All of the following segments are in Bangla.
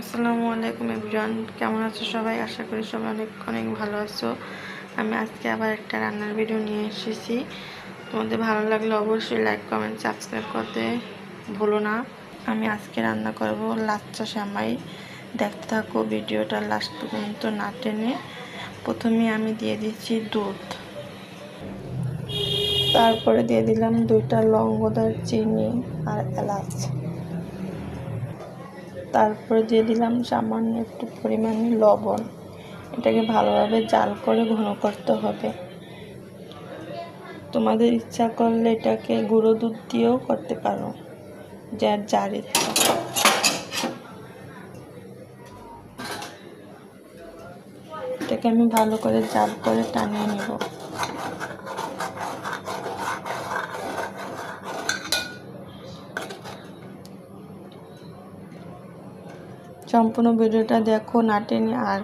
আসসালামু আলাইকুম এভরিওয়ান, কেমন আছো সবাই? আশা করি সবাই অনেক অনেক ভালো আছো। আমি আজকে আবার একটা রান্নার ভিডিও নিয়ে এসেছি। তোমাদের ভালো লাগলে অবশ্যই লাইক কমেন্ট সাবস্ক্রাইব করতে ভুলো না। আমি আজকে রান্না করব লাচ্চা সেমাই। দেখতে থাকো ভিডিওটা লাস্ট পর্যন্ত না টেনে। প্রথমে আমি দিয়ে দিচ্ছি দুধ, তারপরে দিয়ে দিলাম 2টা লবঙ্গ, দারচিনি আর এলাচ। তারপরে দিয়ে দিলাম সামান্য একটু পরিমাণে লবণ। এটাকে ভালোভাবে জাল করে ঘন করতে হবে। তোমাদের ইচ্ছা করলে এটাকে গুঁড়ো দুধ দিয়েও করতে পারো, যার যার ইচ্ছা। এটাকে আমি ভালো করে জাল করে টানিয়ে নেব। সম্পূর্ণ ভিডিওটা দেখো না টেনে, আর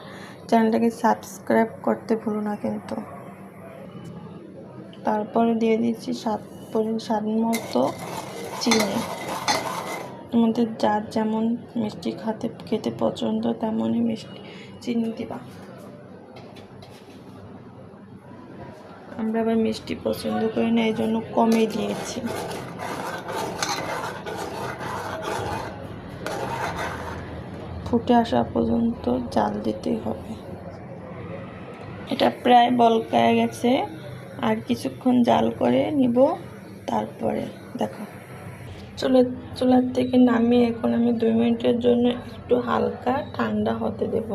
চ্যানেলটাকে সাবস্ক্রাইব করতে ভুলো না কিন্তু। তারপরে দিয়ে দিচ্ছি স্বাদ মতো চিনি। তোমাদের যার যেমন মিষ্টি খেতে পছন্দ তেমনই মিষ্টি চিনি দিবা। আমরা আবার মিষ্টি পছন্দ করি না, এই জন্য কমই দিয়েছি। ফুটে আসা পর্যন্ত জাল দিতেই হবে। এটা প্রায় বলকায় গেছে, আর কিছুক্ষণ জাল করে নিব। তারপরে দেখো চুলার থেকে নামিয়ে এখন আমি 2 মিনিটের জন্য একটু হালকা ঠান্ডা হতে দেব।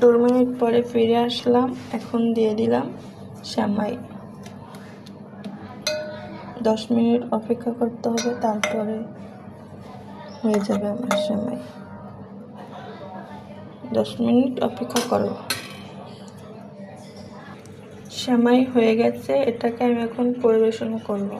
2 মিনিট পরে ফিরে আসলাম। এখন দিয়ে দিলাম সেমাই। 10 মিনিট অপেক্ষা করতে হবে, তারপরে হয়ে যাবে আমার সেমাই। 10 মিনিট অপেক্ষা করো। সেমাই হয়ে গেছে, এটাকে আমি এখন পরিবেশন করব।